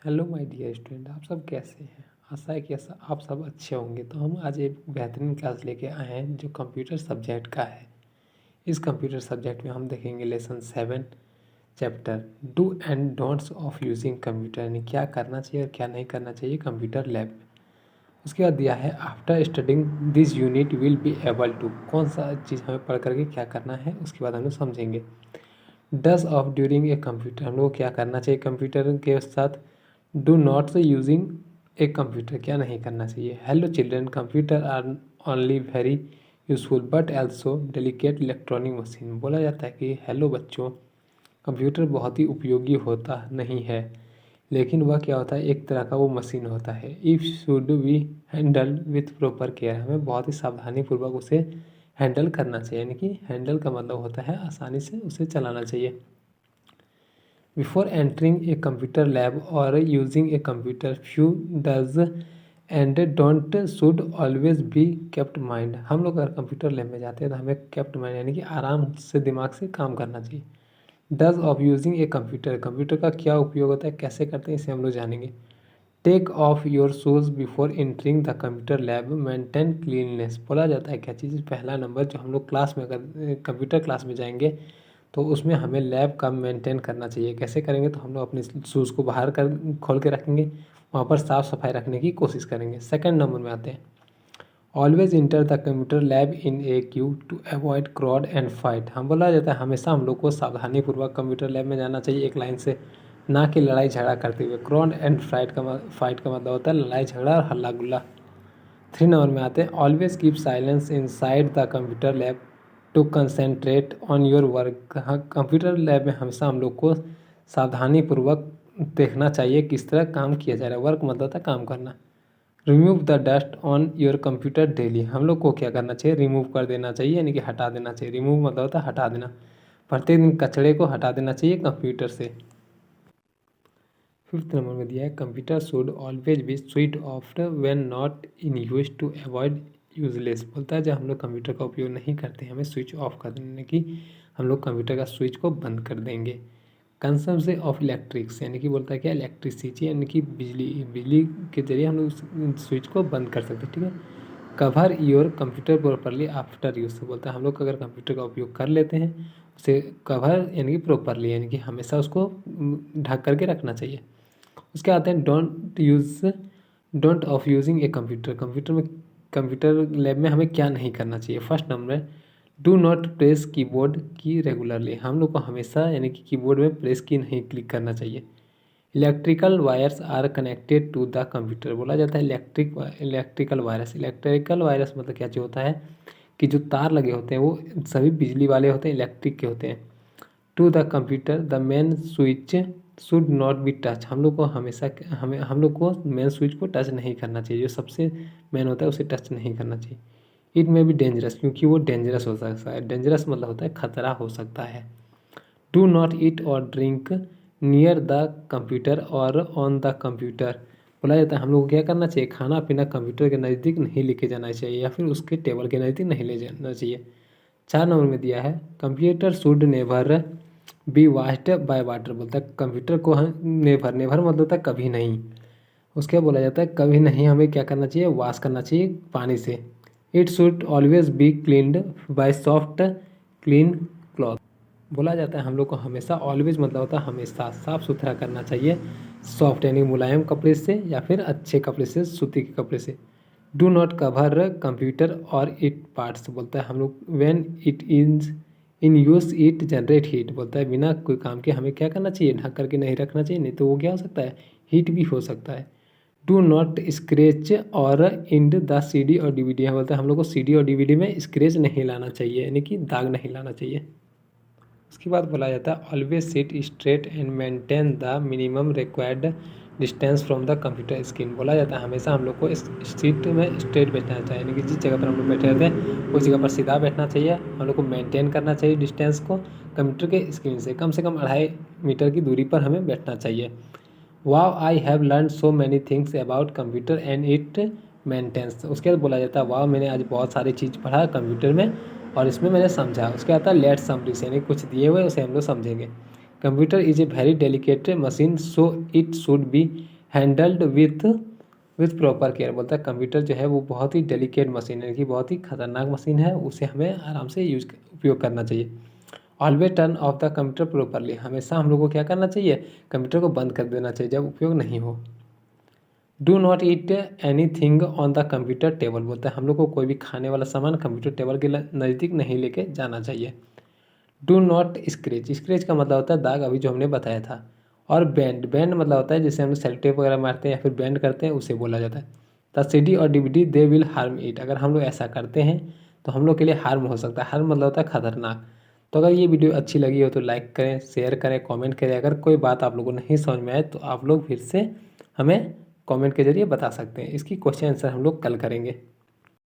Hello my dear student, आप सब कैसे हैं। आशा है कि आप सब अच्छे होंगे। तो हम आज एक बेहतरीन क्लास लेके आए हैं जो कंप्यूटर सब्जेक्ट का है। इस कंप्यूटर सब्जेक्ट में हम देखेंगे lesson 7 chapter do and don'ts of using computer, यानी क्या करना चाहिए और क्या नहीं करना चाहिए कंप्यूटर लैब में। उसके बाद दिया है after studying this unit will be able to, कौन सा चीज़ हमें पढ़ करके क्या करना है उसके बाद हम लोग समझेंगे। Dos of during a computer, हम लोग क्या करना चाहिए कंप्यूटर के साथ। Do not say using a computer, क्या नहीं करना चाहिए। Hello children, computer are only very useful but also delicate electronic machine. बोला जाता है कि हेलो बच्चों, कंप्यूटर बहुत ही उपयोगी होता नहीं है, लेकिन वह क्या होता है, एक तरह का वो मशीन होता है। If should we handle with proper care, हमें बहुत ही सावधानी पूर्वक उसे हैंडल करना चाहिए। यानी कि हैंडल का मतलब होता है आसानी से उसे चलाना चाहिए। Before entering a computer lab और using a computer, few dos and don't should always be kept mind. हम लोग अगर कंप्यूटर लैब में जाते हैं तो हमें केप्ट माइंड यानी कि आराम से दिमाग से काम करना चाहिए। Does of using a computer, computer का क्या उपयोग होता है, कैसे करते हैं, इसे हम लोग जानेंगे। Take off your shoes before entering the computer lab, maintain cleanness. बोला जाता है क्या चीज़, पहला नंबर जो हम लोग क्लास में अगर कंप्यूटर क्लास में जाएंगे तो उसमें हमें लैब का मेंटेन करना चाहिए। कैसे करेंगे, तो हम लोग अपने शूज़ को बाहर कर खोल के रखेंगे, वहाँ पर साफ़ सफाई रखने की कोशिश करेंगे। सेकंड नंबर में आते हैं, always enter the computer lab in a queue to avoid crowd and fight. हम बोला जाता है हमेशा हम लोग को सावधानीपूर्वक कंप्यूटर लैब में जाना चाहिए एक लाइन से, ना कि लड़ाई झगड़ा करते हुए। क्राउड एंड फाइट का मतलब होता है लड़ाई झगड़ा और हल्ला गुल्ला। 3 नंबर में आते हैं, always keep silence inside the computer lab to concentrate on your work. हाँ, कंप्यूटर लैब में हमेशा हम लोग को सावधानीपूर्वक देखना चाहिए किस तरह काम किया जा रहा है। वर्क मतलब होता है काम करना। Remove the dust on your computer daily, हम लोग को क्या करना चाहिए, रिमूव कर देना चाहिए, यानी कि हटा देना चाहिए। रिमूव मतलब होता है हटा देना, प्रत्येक दिन कचरे को हटा देना चाहिए कंप्यूटर से। 5th नंबर में दिया है, computer should always be switch off when not in use to avoid useless. बोलता है जब हम लोग कंप्यूटर का उपयोग नहीं करते हमें स्विच ऑफ कर देने की, हम लोग कंप्यूटर का स्विच को बंद कर देंगे। कंजम्पशन ऑफ इलेक्ट्रिक्स, यानी कि बोलता है क्या, इलेक्ट्रिसिटी यानी कि बिजली, बिजली के जरिए हम लोग स्विच को बंद कर सकते हैं। ठीक है। Cover your computer properly after use, बोलता है हम लोग अगर कंप्यूटर का उपयोग कर लेते हैं उसे कवर यानी कि प्रॉपरली, यानी कि हमेशा उसको ढक करके रखना चाहिए। उसके आते हैं don't of using a computer, computer lab में हमें क्या नहीं करना चाहिए। फर्स्ट नंबर है, डू नॉट प्रेस कीबोर्ड की रेगुलरली, हम लोग को हमेशा यानी कि कीबोर्ड में प्रेस की नहीं क्लिक करना चाहिए। Electrical wires are connected to the computer, बोला जाता है इलेक्ट्रिकल वायरस मतलब क्या चीज़ होता है कि जो तार लगे होते हैं वो सभी बिजली वाले होते हैं, इलेक्ट्रिक के होते हैं। To the computer the main switch should not be touch, हम लोग को हमेशा हम लोग को मेन स्विच को टच नहीं करना चाहिए, जो सबसे मेन होता है उसे टच नहीं करना चाहिए। इट मे बी डेंजरस, क्योंकि वो डेंजरस हो सकता है। डेंजरस मतलब होता है खतरा हो सकता है। डू नॉट ईट और ड्रिंक नियर द कंप्यूटर और ऑन द कंप्यूटर, बोला जाता है हम लोग को क्या करना चाहिए, खाना पीना कंप्यूटर के नज़दीक नहीं लेके जाना चाहिए या फिर उसके टेबल के नज़दीक नहीं ले जाना चाहिए। 4 नंबर में दिया है, computer should never be washed by water, बोलता है कंप्यूटर को हम नेवर मतलब होता है कभी नहीं, उसके बोला जाता है कभी नहीं हमें क्या करना चाहिए, वॉश करना चाहिए पानी से। It should always be cleaned by soft clean cloth, बोला जाता है हम लोग को हमेशा, ऑलवेज मतलब होता है हमेशा, साफ़ सुथरा करना चाहिए, सॉफ्ट यानी मुलायम कपड़े से या फिर अच्छे कपड़े से, सूती के कपड़े से। डू नॉट कवर कंप्यूटर और इट पार्ट्स, बोलता है हम लोग when it is in use it generate heat, बोलता है बिना कोई काम के हमें क्या करना चाहिए, ढक करके नहीं रखना चाहिए, नहीं तो वो क्या हो सकता है, हीट भी हो सकता है। डू नॉट स्क्रेच और इंड द CD और DVD, बोलता है हम लोग को CD और DVD में स्क्रेच नहीं लाना चाहिए, यानी कि दाग नहीं लाना चाहिए। उसके बाद बोला जाता है always seat straight and maintain the minimum required distance from the computer screen, बोला जाता है हमेशा हम लोग को इस सीट में स्ट्रेट बैठना चाहिए, यानी कि जिस जगह पर हम लोग बैठे रहते हैं उस जगह पर सीधा बैठना चाहिए। हम लोग को मेंटेन करना चाहिए डिस्टेंस को, कंप्यूटर के स्क्रीन से कम 2.5 मीटर की दूरी पर हमें बैठना चाहिए। Wow I have learn so many things about computer and it maintenance, उसके बाद बोला जाता है वाह मैंने आज बहुत सारी चीज़ पढ़ा कंप्यूटर में और इसमें मैंने समझा। उसके आता है लेट समरीज, यानी कुछ दिए हुए उसे हम लोग समझेंगे। Computer is a very delicate machine so it should be handled with proper care. बोलता है कंप्यूटर जो है वो बहुत ही डेलिकेट मशीन है, कि बहुत ही खतरनाक मशीन है, उसे हमें आराम से उपयोग करना चाहिए। Always turn off the computer properly. हमेशा हम लोग को क्या करना चाहिए, कंप्यूटर को बंद कर देना चाहिए जब उपयोग नहीं हो। Do not eat any thing on the computer table. बोलता है हम लोग को कोई भी खाने वाला सामान कंप्यूटर टेबल के नज़दीक नहीं लेके जाना चाहिए। Do not scratch. स्क्रेच का मतलब होता है दाग, अभी जो हमने बताया था। और बेंड, बेंड मतलब होता है जैसे हम लोग सेलो टेप वगैरह मारते हैं या फिर बेंड करते हैं, उसे बोला जाता है। द CD और DVD they will harm it. अगर हम लोग ऐसा करते हैं तो हम लोग के लिए हार्म हो सकता है। हार्म मतलब होता है खतरनाक। तो अगर ये वीडियो अच्छी लगी हो तो लाइक करें, शेयर करें, कमेंट करें। अगर कोई बात आप लोगों को नहीं समझ में आए तो आप लोग फिर से हमें कमेंट के जरिए बता सकते हैं। इसकी क्वेश्चन आंसर हम लोग कल करेंगे।